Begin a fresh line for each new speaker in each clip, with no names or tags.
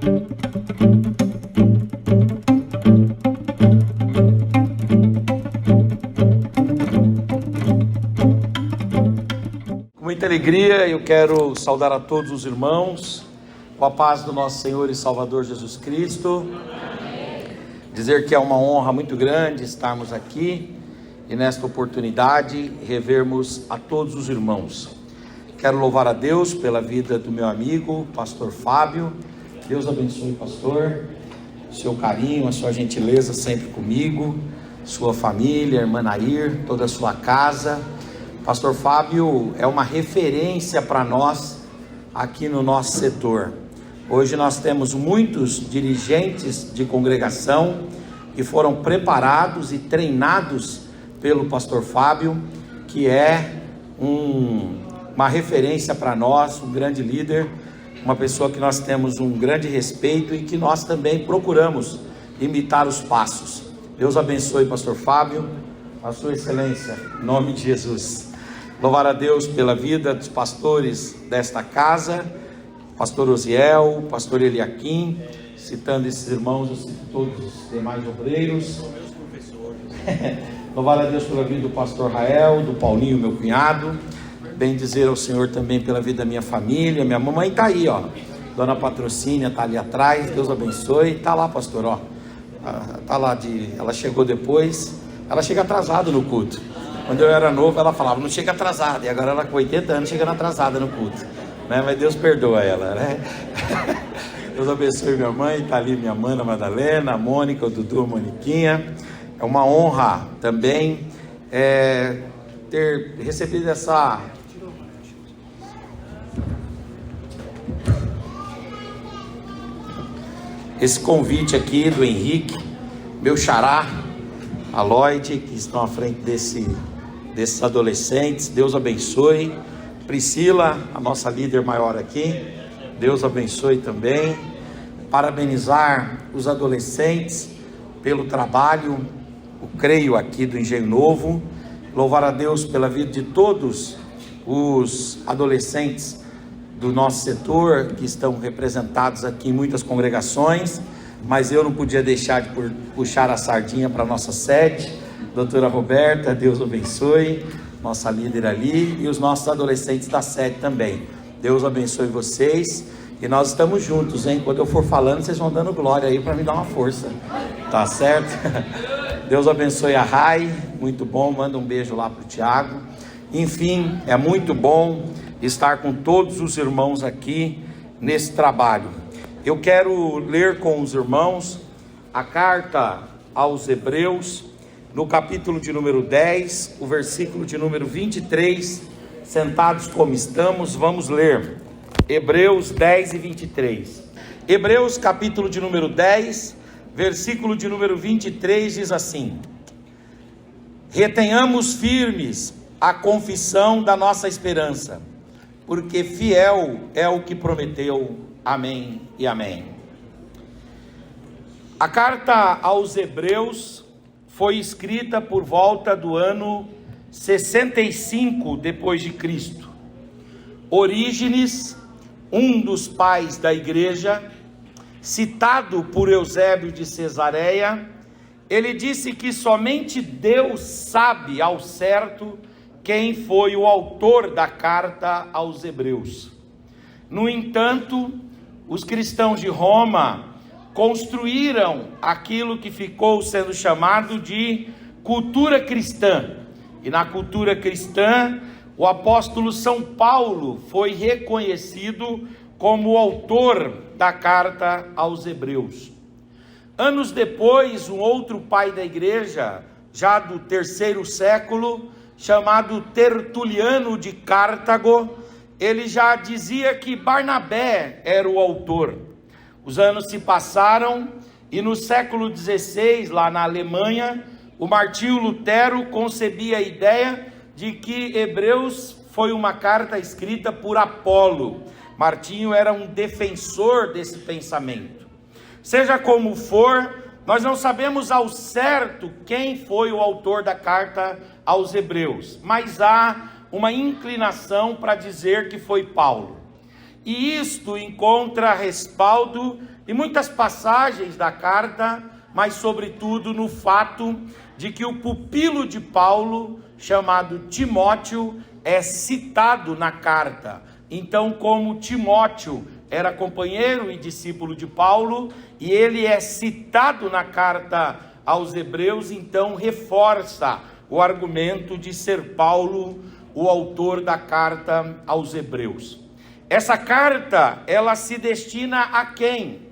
Com muita alegria eu quero saudar a todos os irmãos, com a paz do nosso Senhor e Salvador Jesus Cristo. Dizer que é uma honra muito grande estarmos aqui e nesta oportunidade revermos a todos os irmãos. Quero louvar a Deus pela vida do meu amigo, pastor Fábio. Deus abençoe, pastor, seu carinho, a sua gentileza sempre comigo, sua família, irmã Nair, toda a sua casa. Pastor Fábio é uma referência para nós aqui no nosso setor. Hoje nós temos muitos dirigentes de congregação que foram preparados e treinados pelo pastor Fábio, que é uma referência para nós, um grande líder, uma pessoa que nós temos um grande respeito e que nós também procuramos imitar os passos. Deus abençoe, pastor Fábio, a sua excelência, em nome de Jesus. Louvar a Deus pela vida dos pastores desta casa, pastor Osiel, pastor Eliakim, citando esses irmãos, eu cito todos os demais obreiros. Louvar a Deus pela vida do pastor Rael, do Paulinho, meu cunhado. Bem dizer ao Senhor também pela vida da minha família. Minha mamãe está aí, ó. Dona Patrocínio está ali atrás. Deus abençoe. Está lá, pastor, ó. Tá lá ela chegou depois. Ela chega atrasada no culto. Quando eu era novo, ela falava, não chega atrasada. E agora ela com 80 anos chegando atrasada no culto, né? Mas Deus perdoa ela, né? Deus abençoe minha mãe. Está ali minha mana Madalena, a Mônica, o Dudu, a Moniquinha. É uma honra também ter recebido esse convite aqui do Henrique, meu xará, a Lloyd, que estão à frente desses adolescentes. Deus abençoe. Priscila, a nossa líder maior aqui, Deus abençoe também. Parabenizar os adolescentes pelo trabalho, creio aqui do Engenho Novo. Louvar a Deus pela vida de todos os adolescentes do nosso setor, que estão representados aqui em muitas congregações, mas eu não podia deixar de puxar a sardinha para a nossa sede, doutora Roberta, Deus abençoe, nossa líder ali, e os nossos adolescentes da sede também. Deus abençoe vocês, e nós estamos juntos, hein? Quando eu for falando, vocês vão dando glória aí para me dar uma força, tá certo? Deus abençoe a Rai, muito bom, manda um beijo lá para o Tiago. Enfim, é muito bom estar com todos os irmãos aqui nesse trabalho. Eu quero ler com os irmãos a carta aos Hebreus, no capítulo de número 10, o versículo de número 23, sentados como estamos, vamos ler, Hebreus 10 e 23, Hebreus capítulo de número 10, versículo de número 23 diz assim: retenhamos firmes a confissão da nossa esperança, porque fiel é o que prometeu. Amém e amém. A carta aos Hebreus foi escrita por volta do ano 65 depois de Cristo. Orígenes, um dos pais da igreja, citado por Eusébio de Cesareia, ele disse que somente Deus sabe ao certo quem foi o autor da carta aos Hebreus. No entanto, os cristãos de Roma construíram aquilo que ficou sendo chamado de cultura cristã. E na cultura cristã, o apóstolo São Paulo foi reconhecido como o autor da carta aos Hebreus. Anos depois, um outro pai da igreja, já do 3º século, chamado Tertuliano de Cartago, ele já dizia que Barnabé era o autor. Os anos se passaram e no século XVI, lá na Alemanha, o Martinho Lutero concebia a ideia de que Hebreus foi uma carta escrita por Apolo. Martinho era um defensor desse pensamento. Seja como for, nós não sabemos ao certo quem foi o autor da carta aos Hebreus, mas há uma inclinação para dizer que foi Paulo. e isto encontra respaldo em muitas passagens da carta, mas sobretudo no fato de que o pupilo de Paulo, chamado Timóteo, é citado na carta. Então, como Timóteo era companheiro e discípulo de Paulo, e ele é citado na carta aos Hebreus, então reforça o argumento de ser Paulo o autor da carta aos Hebreus. Essa carta, ela se destina a quem?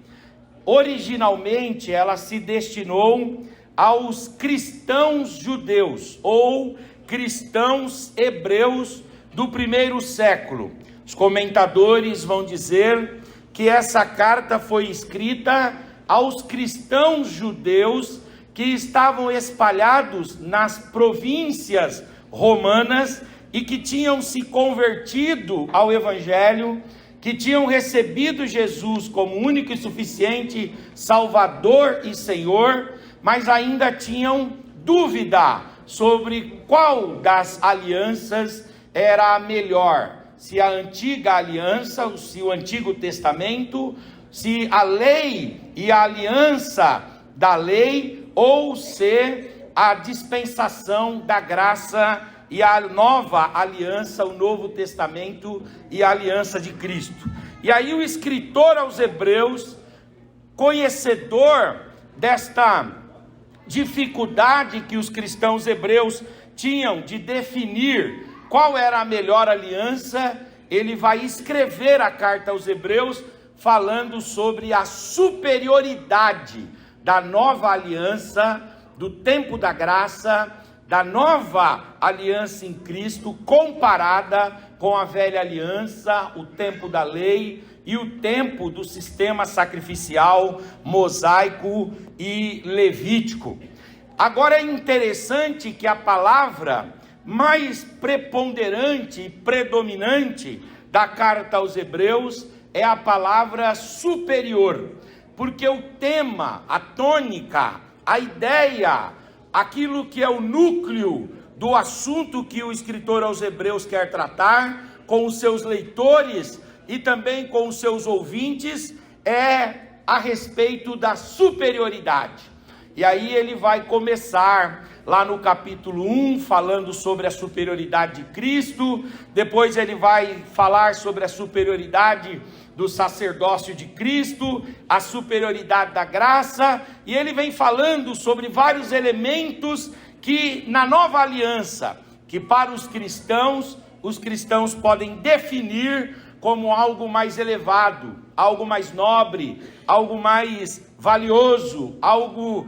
Originalmente, ela se destinou aos cristãos judeus, ou cristãos hebreus do primeiro século. Os comentadores vão dizer que essa carta foi escrita aos cristãos judeus que estavam espalhados nas províncias romanas e que tinham se convertido ao Evangelho, que tinham recebido Jesus como único e suficiente Salvador e Senhor, mas ainda tinham dúvida sobre qual das alianças era a melhor. Se a antiga aliança, se o Antigo Testamento, se a lei e a aliança da lei, ou se a dispensação da graça e a nova aliança, o Novo Testamento e a aliança de Cristo. E aí o escritor aos Hebreus, conhecedor desta dificuldade que os cristãos hebreus tinham de definir qual era a melhor aliança, ele vai escrever a carta aos Hebreus falando sobre a superioridade da nova aliança, do tempo da graça, da nova aliança em Cristo, comparada com a velha aliança, o tempo da lei e o tempo do sistema sacrificial mosaico e levítico. Agora é interessante que a palavra mais preponderante e predominante da carta aos Hebreus é a palavra superior, porque o tema, a tônica, a ideia, aquilo que é o núcleo do assunto que o escritor aos Hebreus quer tratar com os seus leitores e também com os seus ouvintes é a respeito da superioridade. E aí ele vai começar lá no capítulo 1, falando sobre a superioridade de Cristo, depois ele vai falar sobre a superioridade do sacerdócio de Cristo, a superioridade da graça, e ele vem falando sobre vários elementos que na nova aliança, que para os cristãos podem definir como algo mais elevado, algo mais nobre, algo mais valioso, algo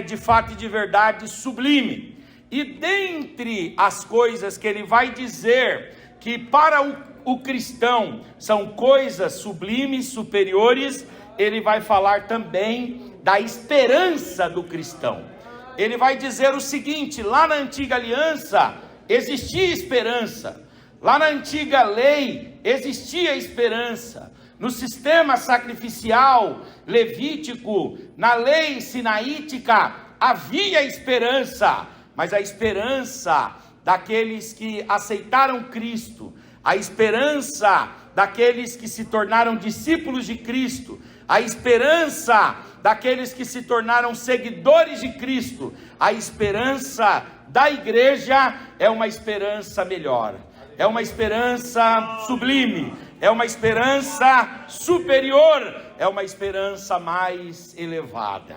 de fato e de verdade sublime. E dentre as coisas que ele vai dizer que para o cristão são coisas sublimes, superiores, ele vai falar também da esperança do cristão. Ele vai dizer o seguinte: lá na antiga aliança existia esperança, lá na antiga lei existia esperança, no sistema sacrificial levítico, na lei sinaítica havia esperança, mas a esperança daqueles que aceitaram Cristo, a esperança daqueles que se tornaram discípulos de Cristo, a esperança daqueles que se tornaram seguidores de Cristo, a esperança da igreja é uma esperança melhor, é uma esperança sublime, é uma esperança superior, é uma esperança mais elevada.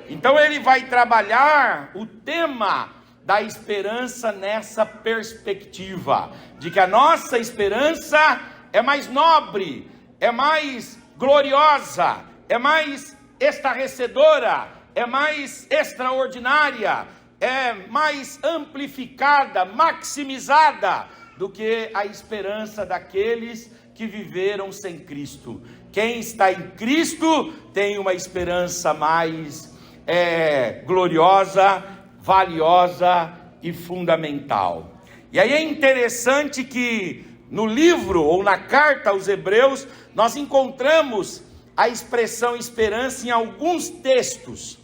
Então ele vai trabalhar o tema da esperança nessa perspectiva, de que a nossa esperança é mais nobre, é mais gloriosa, é mais estarrecedora, é mais extraordinária, é mais amplificada, maximizada do que a esperança daqueles que viveram sem Cristo. Quem está em Cristo tem uma esperança mais gloriosa, valiosa e fundamental. E aí é interessante que no livro ou na carta aos Hebreus nós encontramos a expressão esperança em alguns textos.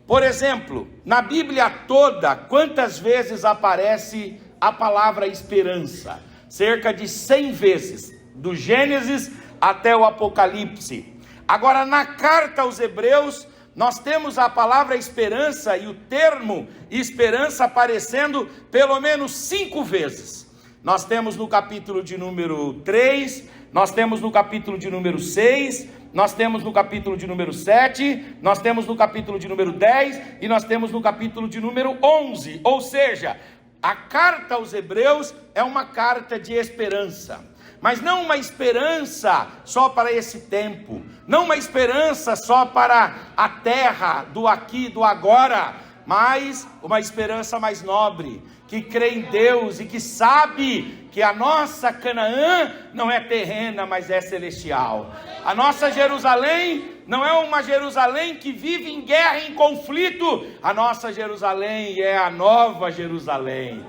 Por exemplo, na Bíblia toda, quantas vezes aparece a palavra esperança? Cerca de 100 vezes, do Gênesis até o Apocalipse. Agora, na carta aos Hebreus, nós temos a palavra esperança e o termo esperança aparecendo pelo menos 5 vezes. Nós temos no capítulo de número 3, nós temos no capítulo de número 6, nós temos no capítulo de número 7, nós temos no capítulo de número 10 e nós temos no capítulo de número 11. Ou seja, a carta aos Hebreus é uma carta de esperança. Mas não uma esperança só para esse tempo, não uma esperança só para a terra, do aqui, do agora, mas uma esperança mais nobre, que crê em Deus e que sabe que a nossa Canaã não é terrena, mas é celestial. A nossa Jerusalém não é uma Jerusalém que vive em guerra e em conflito, a nossa Jerusalém é a nova Jerusalém.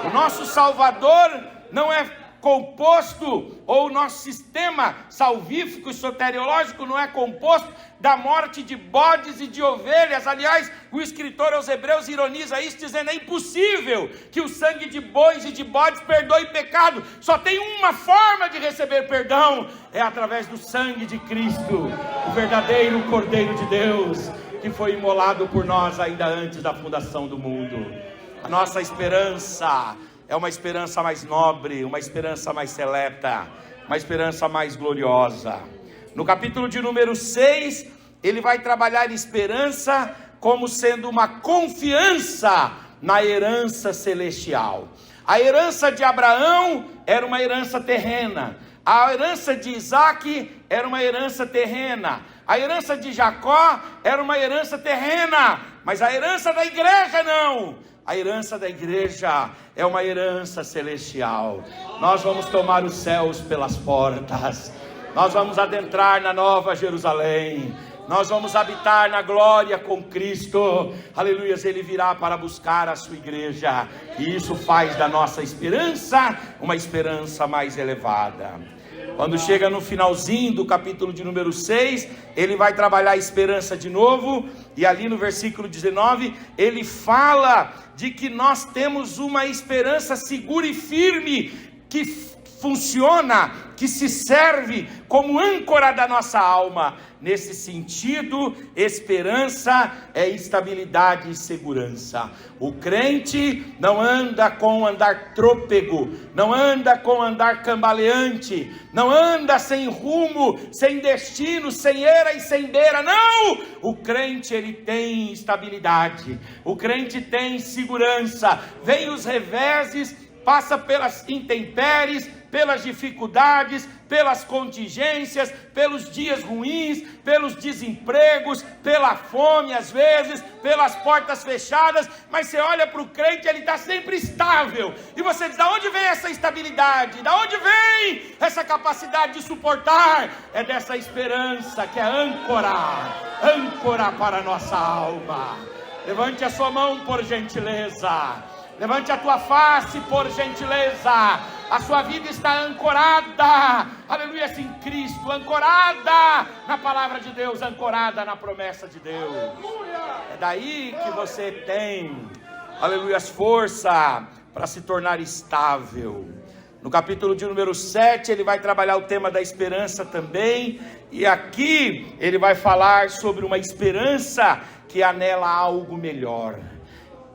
O nosso Salvador não é composto, ou o nosso sistema salvífico e soteriológico não é composto da morte de bodes e de ovelhas. Aliás, o escritor aos Hebreus ironiza isso, dizendo: é impossível que o sangue de bois e de bodes perdoe pecado. Só tem uma forma de receber perdão, é através do sangue de Cristo, o verdadeiro Cordeiro de Deus, que foi imolado por nós ainda antes da fundação do mundo. A nossa esperança é uma esperança mais nobre, uma esperança mais seleta, uma esperança mais gloriosa. No capítulo de número 6, ele vai trabalhar esperança como sendo uma confiança na herança celestial. A herança de Abraão era uma herança terrena, a herança de Isaac era uma herança terrena, a herança de Jacó era uma herança terrena, mas a herança da igreja não. A herança da igreja é uma herança celestial. Nós vamos tomar os céus pelas portas, nós vamos adentrar na nova Jerusalém, nós vamos habitar na glória com Cristo, aleluia. Ele virá para buscar a sua igreja, e isso faz da nossa esperança uma esperança mais elevada. Quando chega no finalzinho do capítulo de número 6, ele vai trabalhar a esperança de novo, e ali no versículo 19, ele fala de que nós temos uma esperança segura e firme, que funciona, que se serve como âncora da nossa alma. Nesse sentido, esperança é estabilidade e segurança. O crente não anda com andar trôpego, não anda com andar cambaleante, não anda sem rumo, sem destino, sem eira e sem beira, não! O crente, ele tem estabilidade, o crente tem segurança. Vem os reveses, passa pelas intempéries, pelas dificuldades, pelas contingências, pelos dias ruins, pelos desempregos, pela fome às vezes, pelas portas fechadas, mas você olha para o crente, ele está sempre estável, e você diz: da onde vem essa estabilidade? Da onde vem essa capacidade de suportar? É dessa esperança que é âncora para a nossa alma. Levante a sua mão, por gentileza. Levante a tua face, por gentileza. A sua vida está ancorada, aleluia, em Cristo, ancorada na palavra de Deus, ancorada na promessa de Deus. É daí que você tem, aleluia, força para se tornar estável. No capítulo de número 7, ele vai trabalhar o tema da esperança também, e aqui ele vai falar sobre uma esperança que anela algo melhor.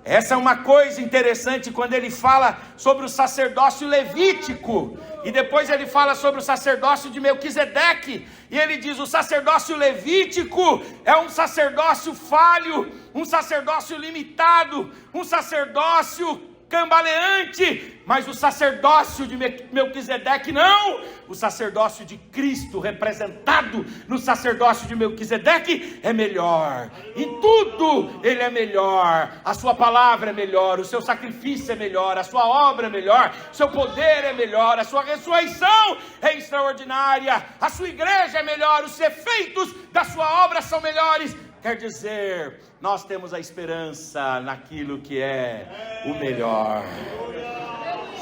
Essa é uma coisa interessante quando ele fala sobre o sacerdócio levítico, e depois ele fala sobre o sacerdócio de Melquisedeque, e ele diz: o sacerdócio levítico é um sacerdócio falho, um sacerdócio limitado, um sacerdócio cambaleante, mas o sacerdócio de Melquisedeque não. O sacerdócio de Cristo, representado no sacerdócio de Melquisedeque, é melhor. Em tudo ele é melhor. A sua palavra é melhor, o seu sacrifício é melhor, a sua obra é melhor, o seu poder é melhor, a sua ressurreição é extraordinária, a sua igreja é melhor, os efeitos da sua obra são melhores. Quer dizer, nós temos a esperança naquilo que é o melhor.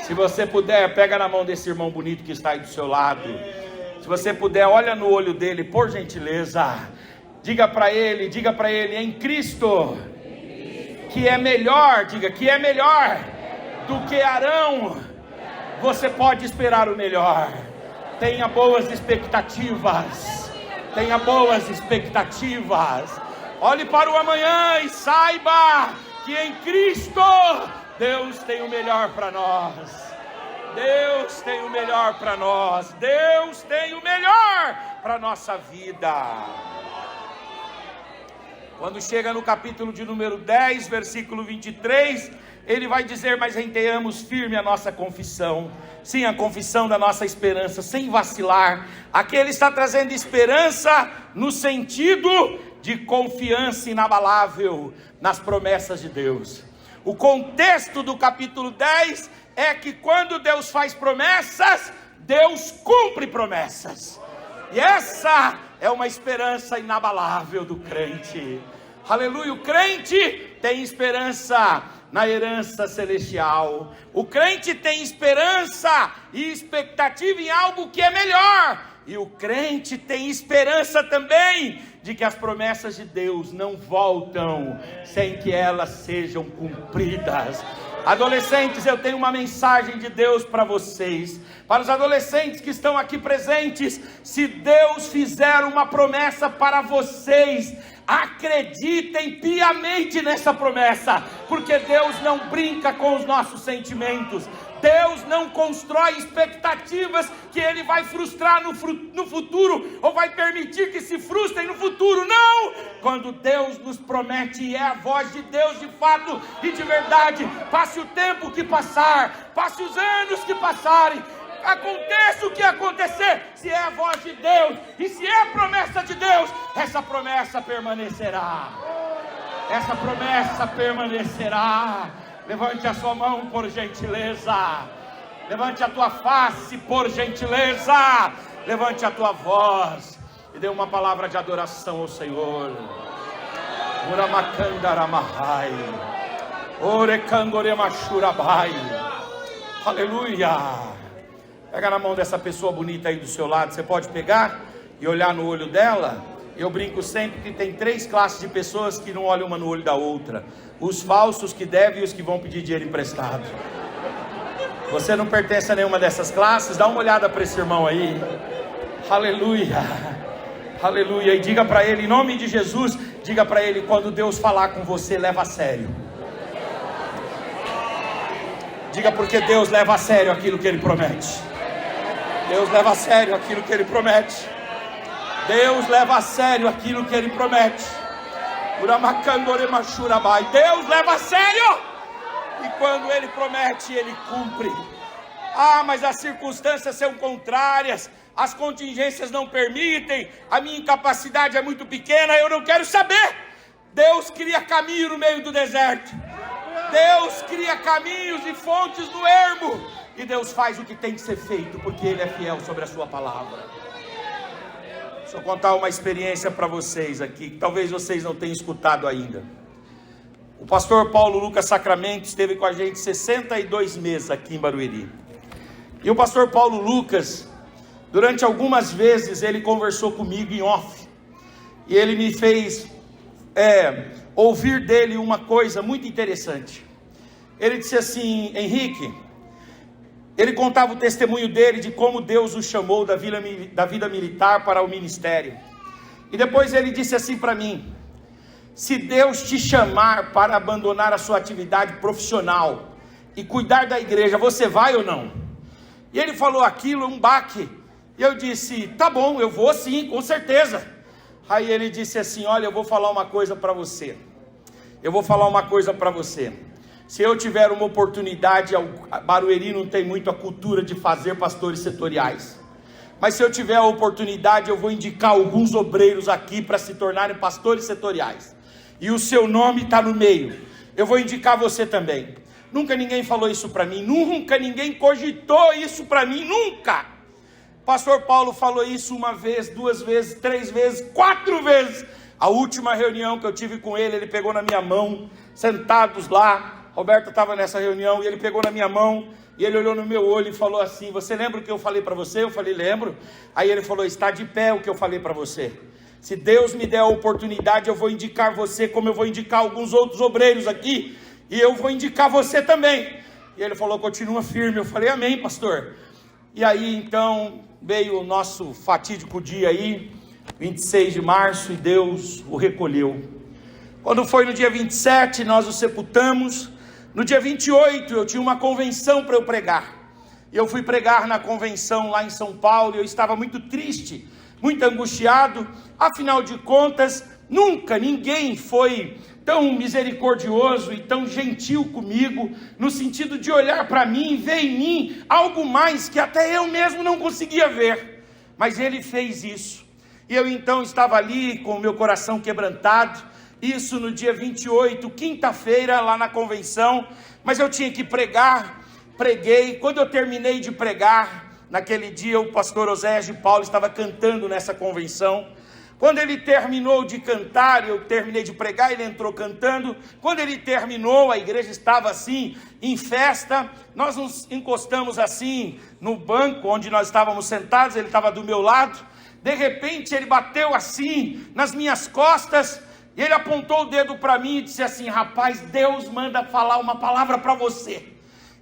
Se você puder, pega na mão desse irmão bonito que está aí do seu lado. Se você puder, olha no olho dele, por gentileza. Diga para ele, em Cristo, que é melhor, diga que é melhor do que Arão. Você pode esperar o melhor. Tenha boas expectativas. Tenha boas expectativas. Olhe para o amanhã e saiba que em Cristo Deus tem o melhor para nós. Deus tem o melhor para nós. Deus tem o melhor para a nossa vida. Quando chega no capítulo de número 10, versículo 23, ele vai dizer: mas retenhamos firme a nossa confissão. Sim, a confissão da nossa esperança, sem vacilar. Aqui ele está trazendo esperança no sentido de confiança inabalável nas promessas de Deus. O contexto do capítulo 10 é que quando Deus faz promessas, Deus cumpre promessas. E essa é uma esperança inabalável do crente. Aleluia, o crente tem esperança na herança celestial. O crente tem esperança e expectativa em algo que é melhor. E o crente tem esperança também de que as promessas de Deus não voltam sem que elas sejam cumpridas. Adolescentes, eu tenho uma mensagem de Deus para vocês. Para os adolescentes que estão aqui presentes, se Deus fizer uma promessa para vocês, acreditem piamente nessa promessa, porque Deus não brinca com os nossos sentimentos. Deus não constrói expectativas que Ele vai frustrar no futuro, ou vai permitir que se frustrem no futuro. Não! Quando Deus nos promete, e é a voz de Deus de fato e de verdade, passe o tempo que passar, passe os anos que passarem, aconteça o que acontecer, se é a voz de Deus e se é a promessa de Deus, essa promessa permanecerá. Essa promessa permanecerá. Levante a sua mão por gentileza. Levante a tua face por gentileza. Levante a tua voz e dê uma palavra de adoração ao Senhor. Uramacandaramahai. Orecandoremachurabai. Aleluia. Pega na mão dessa pessoa bonita aí do seu lado. Você pode pegar e olhar no olho dela. Eu brinco sempre que tem 3 classes de pessoas que não olham uma no olho da outra: os falsos que devem e os que vão pedir dinheiro emprestado. Você não pertence a nenhuma dessas classes? Dá uma olhada para esse irmão aí. Aleluia, aleluia. E diga para ele, em nome de Jesus, diga para ele: quando Deus falar com você, leva a sério. Diga, porque Deus leva a sério aquilo que Ele promete. Deus leva a sério aquilo que Ele promete. Deus leva a sério aquilo que Ele promete. Deus leva a sério. E quando Ele promete, Ele cumpre. Ah, mas as circunstâncias são contrárias, as contingências não permitem, a minha incapacidade é muito pequena, eu não quero saber. Deus cria caminho no meio do deserto. Deus cria caminhos e fontes no ermo. E Deus faz o que tem que ser feito, porque Ele é fiel sobre a sua palavra. Deixa eu contar uma experiência para vocês aqui, que talvez vocês não tenham escutado ainda. O pastor Paulo Lucas Sacramento esteve com a gente 62 meses aqui em Barueri. E o pastor Paulo Lucas, durante algumas vezes, ele conversou comigo em off. E ele me fez ouvir dele uma coisa muito interessante. Ele disse assim: Henrique, ele contava o testemunho dele de como Deus o chamou da vida militar para o ministério. E depois ele disse assim para mim: se Deus te chamar para abandonar a sua atividade profissional e cuidar da igreja, você vai ou não? E ele falou aquilo, um baque. E eu disse: tá bom, eu vou sim, com certeza. Aí ele disse assim: olha, eu vou falar uma coisa para você. Se eu tiver uma oportunidade, Barueri não tem muito a cultura de fazer pastores setoriais. Mas se eu tiver a oportunidade, eu vou indicar alguns obreiros aqui para se tornarem pastores setoriais. E o seu nome está no meio. Eu vou indicar você também. Nunca ninguém falou isso para mim. Nunca ninguém cogitou isso para mim. Nunca. Pastor Paulo falou isso 1 vez, 2 vezes, 3 vezes, 4 vezes. A última reunião que eu tive com ele, ele pegou na minha mão, sentados lá. Roberto estava nessa reunião e ele pegou na minha mão e ele olhou no meu olho e falou assim: você lembra o que eu falei para você? Eu falei: lembro. Aí ele falou: está de pé o que eu falei para você. Se Deus me der a oportunidade, eu vou indicar você, como eu vou indicar alguns outros obreiros aqui, e eu vou indicar você também. E ele falou: continua firme. Eu falei: amém, pastor. E aí então veio o nosso fatídico dia aí, 26 de março, e Deus o recolheu. Quando foi no dia 27, nós o sepultamos. No dia 28, eu tinha uma convenção para eu pregar. E eu fui pregar na convenção lá em São Paulo, e eu estava muito triste, muito angustiado. Afinal de contas, nunca ninguém foi tão misericordioso e tão gentil comigo, no sentido de olhar para mim e ver em mim algo mais que até eu mesmo não conseguia ver. Mas Ele fez isso. E eu então estava ali com o meu coração quebrantado, isso no dia 28, quinta-feira, lá na convenção, mas eu tinha que pregar. Preguei. Quando eu terminei de pregar, naquele dia o pastor Oséias de Paulo estava cantando nessa convenção. Quando ele terminou de cantar, eu terminei de pregar, ele entrou cantando. Quando ele terminou, a igreja estava assim, em festa. Nós nos encostamos assim, no banco onde nós estávamos sentados, ele estava do meu lado. De repente ele bateu assim, nas minhas costas, e ele apontou o dedo para mim e disse assim: rapaz, Deus manda falar uma palavra para você.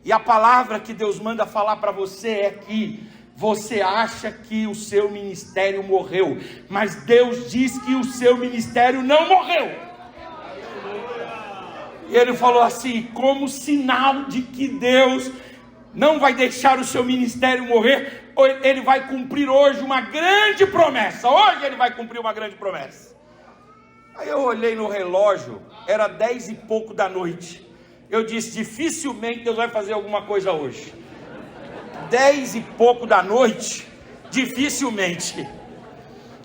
E a palavra que Deus manda falar para você é que você acha que o seu ministério morreu, mas Deus diz que o seu ministério não morreu. E ele falou assim, como sinal de que Deus não vai deixar o seu ministério morrer, ele vai cumprir hoje uma grande promessa. Hoje ele vai cumprir uma grande promessa. Aí eu olhei no relógio, era 10 e pouco da noite. Eu disse, dificilmente Deus vai fazer alguma coisa hoje. 10 e pouco da noite, dificilmente.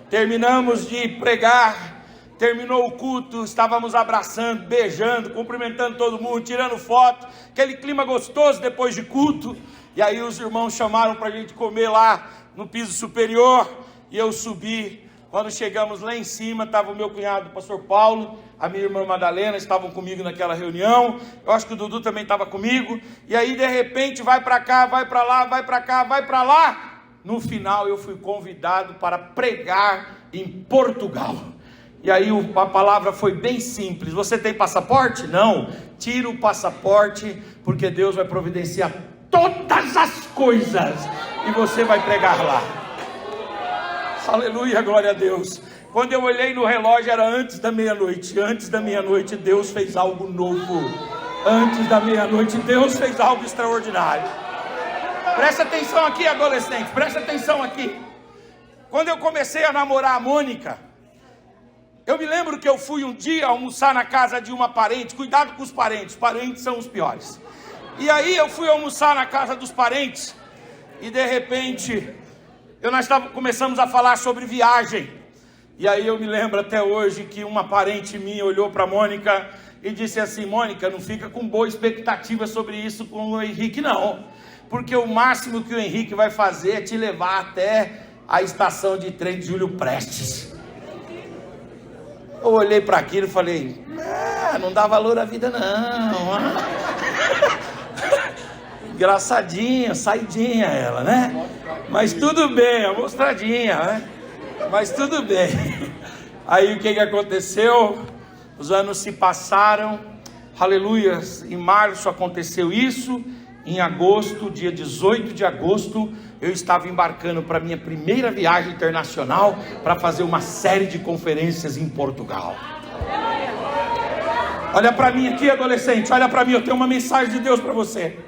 Terminamos de pregar, terminou o culto, estávamos abraçando, beijando, cumprimentando todo mundo, tirando foto, aquele clima gostoso depois de culto. E aí os irmãos chamaram para a gente comer lá no piso superior, e eu subi. Quando chegamos lá em cima, estava o meu cunhado, o pastor Paulo, a minha irmã Madalena, estavam comigo naquela reunião. Eu acho que o Dudu também estava comigo. E aí, de repente, vai para cá, vai para lá, vai para cá, vai para lá. No final, eu fui convidado para pregar em Portugal. E aí, a palavra foi bem simples. Você tem passaporte? Não. Tira o passaporte, porque Deus vai providenciar todas as coisas. E você vai pregar lá. Aleluia, glória a Deus. Quando eu olhei no relógio, era antes da meia-noite. Antes da meia-noite, Deus fez algo novo. Antes da meia-noite, Deus fez algo extraordinário. Presta atenção aqui, adolescente, presta atenção aqui. Quando eu comecei a namorar a Mônica, eu me lembro que eu fui um dia almoçar na casa de uma parente. Cuidado com os parentes são os piores. E aí eu fui almoçar na casa dos parentes, e de repente nós começamos a falar sobre viagem. E aí eu me lembro até hoje que uma parente minha olhou para a Mônica e disse assim: Mônica, não fica com boa expectativa sobre isso com o Henrique não, porque o máximo que o Henrique vai fazer é te levar até a estação de trem de Júlio Prestes. Eu olhei para aquilo e falei: não dá valor à vida não. Engraçadinha, saidinha ela, né? Mas tudo bem, amostradinha, né? Mas tudo bem. Aí o que aconteceu? Os anos se passaram, aleluia. Em março aconteceu isso. Em agosto, dia 18 de agosto, eu estava embarcando para minha primeira viagem internacional, para fazer uma série de conferências em Portugal. Olha para mim aqui, adolescente, olha para mim, eu tenho uma mensagem de Deus para você.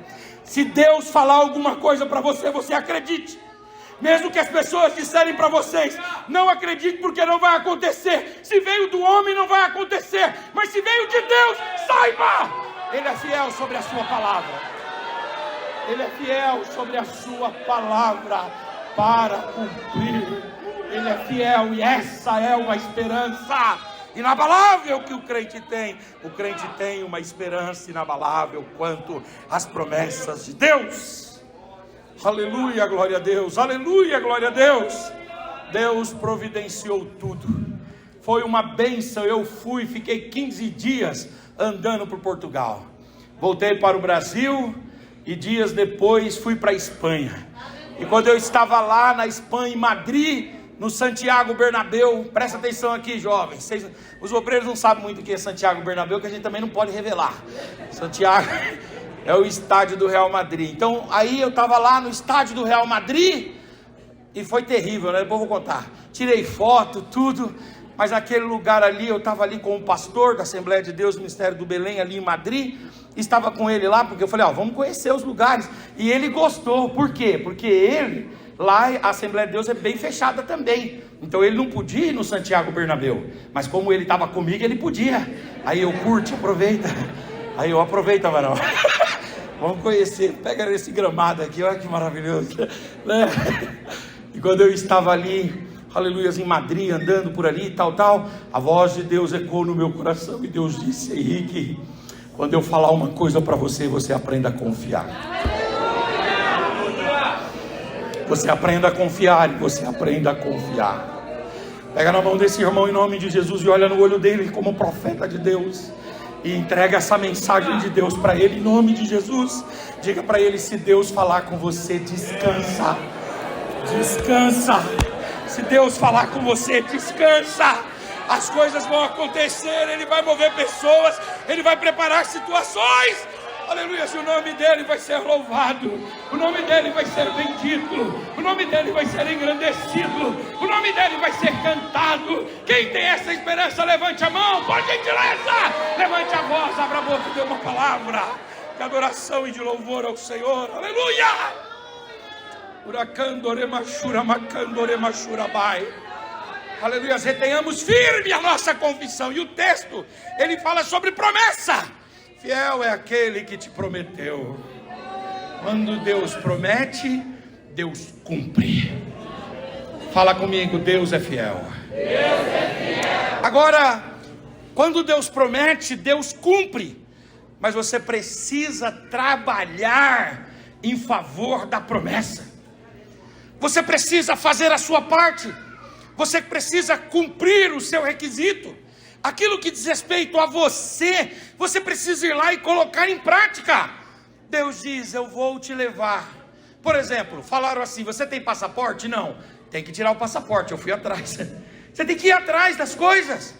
Se Deus falar alguma coisa para você, você acredite. Mesmo que as pessoas disserem para vocês, não acredite porque não vai acontecer. Se veio do homem não vai acontecer, mas se veio de Deus, saiba, Ele é fiel sobre a sua palavra. Ele é fiel sobre a sua palavra para cumprir. Ele é fiel, e essa é uma esperança inabalável que o crente tem. O crente tem uma esperança inabalável quanto às promessas de Deus. Aleluia, glória a Deus. Aleluia, glória a Deus. Deus providenciou tudo. Foi uma bênção. Eu fiquei 15 dias andando por Portugal. Voltei para o Brasil e dias depois fui para a Espanha. E quando eu estava lá na Espanha, em Madrid, no Santiago Bernabéu, presta atenção aqui, jovens, os obreiros não sabem muito o que é Santiago Bernabéu, que a gente também não pode revelar. Santiago é o estádio do Real Madrid. Então aí eu estava lá no estádio do Real Madrid, E foi terrível, né? Depois eu vou contar. Tirei foto, tudo. Mas naquele lugar ali, eu estava ali com o pastor da Assembleia de Deus, Ministério do Belém, ali em Madrid. Estava com ele lá, porque eu falei, vamos conhecer os lugares. E ele gostou. Por quê? Porque ele, lá a Assembleia de Deus é bem fechada também. Então ele não podia ir no Santiago Bernabéu. Mas como ele estava comigo, ele podia. Aí eu curte, aproveita. Aí eu aproveita, varão. Vamos conhecer. Pega esse gramado aqui, olha que maravilhoso. Né? E quando eu estava ali, aleluia, em Madrid, andando por ali, tal, a voz de Deus ecoou no meu coração, e Deus disse, Henrique, quando eu falar uma coisa para você, você aprenda a confiar. Você aprenda a confiar, e você aprenda a confiar. Pega na mão desse irmão em nome de Jesus, e olha no olho dele como profeta de Deus, e entrega essa mensagem de Deus para ele, em nome de Jesus. Diga para ele, se Deus falar com você, descansa. Descansa. Se Deus falar com você, descansa. As coisas vão acontecer, Ele vai mover pessoas, Ele vai preparar situações. Aleluia, o nome dEle vai ser louvado, o nome dEle vai ser bendito, o nome dEle vai ser engrandecido, o nome dEle vai ser cantado. Quem tem essa esperança, levante a mão, por gentileza, levante a voz, abra a boca e dê uma palavra de adoração e de louvor ao Senhor. Aleluia. Aleluia, retenhamos firme a nossa confissão. E o texto, ele fala sobre promessa. Fiel é aquele que te prometeu. Quando Deus promete, Deus cumpre. Fala comigo, Deus é fiel. Deus é fiel. Agora, quando Deus promete, Deus cumpre. Mas você precisa trabalhar em favor da promessa. Você precisa fazer a sua parte. Você precisa cumprir o seu requisito. Aquilo que diz respeito a você, você precisa ir lá e colocar em prática. Deus diz, eu vou te levar. Por exemplo, falaram assim, você tem passaporte? Não, tem que tirar o passaporte, eu fui atrás. Você tem que ir atrás das coisas.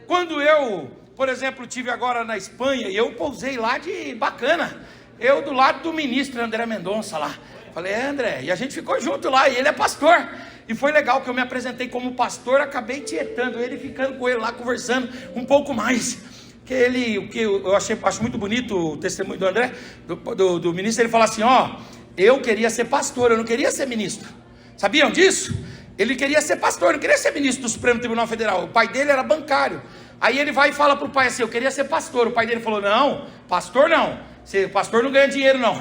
Quando eu, por exemplo, estive agora na Espanha, e eu pousei lá de bacana. Eu do lado do ministro André Mendonça lá. Falei, André, e a gente ficou junto lá, e ele é pastor. E foi legal que eu me apresentei como pastor, acabei tietando ele, ficando com ele lá, conversando um pouco mais. O que eu acho muito bonito o testemunho do André, do ministro, ele fala assim, eu queria ser pastor, eu não queria ser ministro. Sabiam disso? Ele queria ser pastor, não queria ser ministro do Supremo Tribunal Federal. O pai dele era bancário. Aí ele vai e fala para o pai assim, eu queria ser pastor. O pai dele falou, não, pastor não. Pastor não ganha dinheiro não.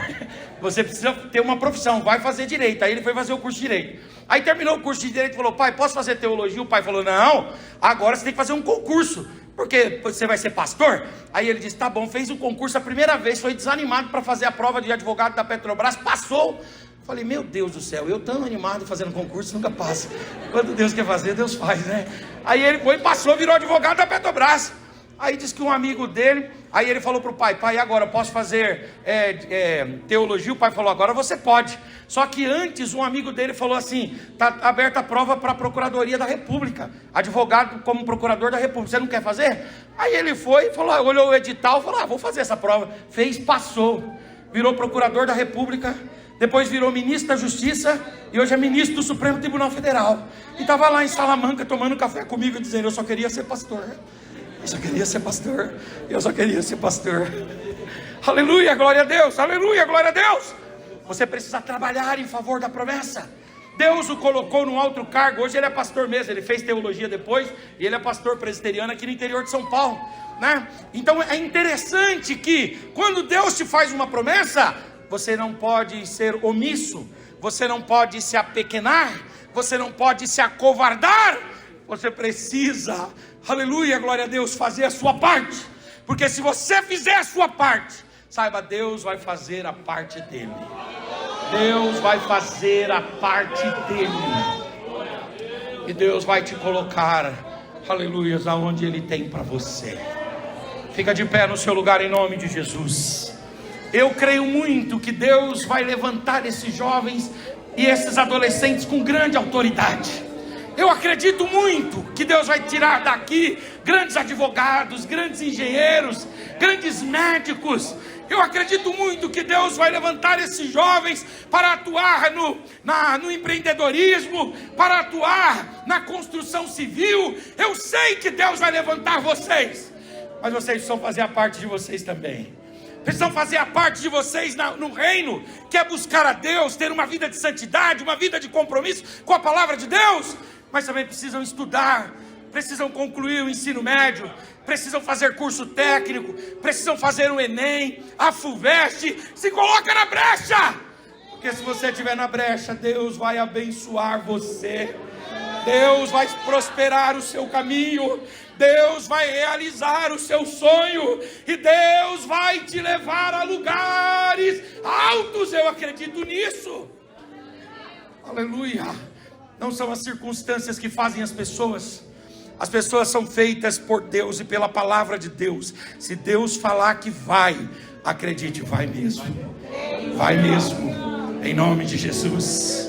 Você precisa ter uma profissão, vai fazer direito. Aí ele foi fazer o curso de direito. Aí terminou o curso de direito e falou, pai, posso fazer teologia? O pai falou, não, agora você tem que fazer um concurso, porque você vai ser pastor? Aí ele disse, tá bom, fez o concurso a primeira vez, foi desanimado para fazer a prova de advogado da Petrobras, passou. Falei, meu Deus do céu, eu tão animado fazendo concurso, nunca passa. Quando Deus quer fazer, Deus faz, né? Aí ele foi, passou, virou advogado da Petrobras. Aí disse que um amigo dele, aí ele falou para o pai, agora eu posso fazer teologia? O pai falou, agora você pode. Só que antes um amigo dele falou assim, está aberta a prova para a Procuradoria da República, advogado como procurador da República, você não quer fazer? Aí ele foi, falou, olhou o edital, falou, vou fazer essa prova. Fez, passou, virou procurador da República, depois virou ministro da Justiça, e hoje é ministro do Supremo Tribunal Federal. E estava lá em Salamanca tomando café comigo, dizendo, eu só queria ser pastor. Eu só queria ser pastor. Eu só queria ser pastor. Aleluia, glória a Deus. Aleluia, glória a Deus. Você precisa trabalhar em favor da promessa. Deus o colocou num outro cargo. Hoje ele é pastor mesmo. Ele fez teologia depois. E ele é pastor presbiteriano aqui no interior de São Paulo, né? Então é interessante que quando Deus te faz uma promessa, você não pode ser omisso. Você não pode se apequenar. Você não pode se acovardar. Você precisa, aleluia, glória a Deus, fazer a sua parte. Porque se você fizer a sua parte, saiba, Deus vai fazer a parte dele. Deus vai fazer a parte dele. E Deus vai te colocar, aleluia, aonde Ele tem para você. Fica de pé no seu lugar em nome de Jesus. Eu creio muito que Deus vai levantar esses jovens e esses adolescentes com grande autoridade. Eu acredito muito que Deus vai tirar daqui grandes advogados, grandes engenheiros, grandes médicos. Eu acredito muito que Deus vai levantar esses jovens para atuar no empreendedorismo, para atuar na construção civil. Eu sei que Deus vai levantar vocês, mas vocês precisam fazer a parte de vocês também. Precisam fazer a parte de vocês no reino, que é buscar a Deus, ter uma vida de santidade, uma vida de compromisso com a palavra de Deus. Mas também precisam estudar, precisam concluir o ensino médio, precisam fazer curso técnico, precisam fazer o Enem, a FUVEST. Se coloca na brecha, porque se você estiver na brecha, Deus vai abençoar você, Deus vai prosperar o seu caminho, Deus vai realizar o seu sonho, e Deus vai te levar a lugares altos. Eu acredito nisso. Aleluia. Não são as circunstâncias que fazem as pessoas são feitas por Deus e pela palavra de Deus. Se Deus falar que vai, acredite, vai mesmo, em nome de Jesus.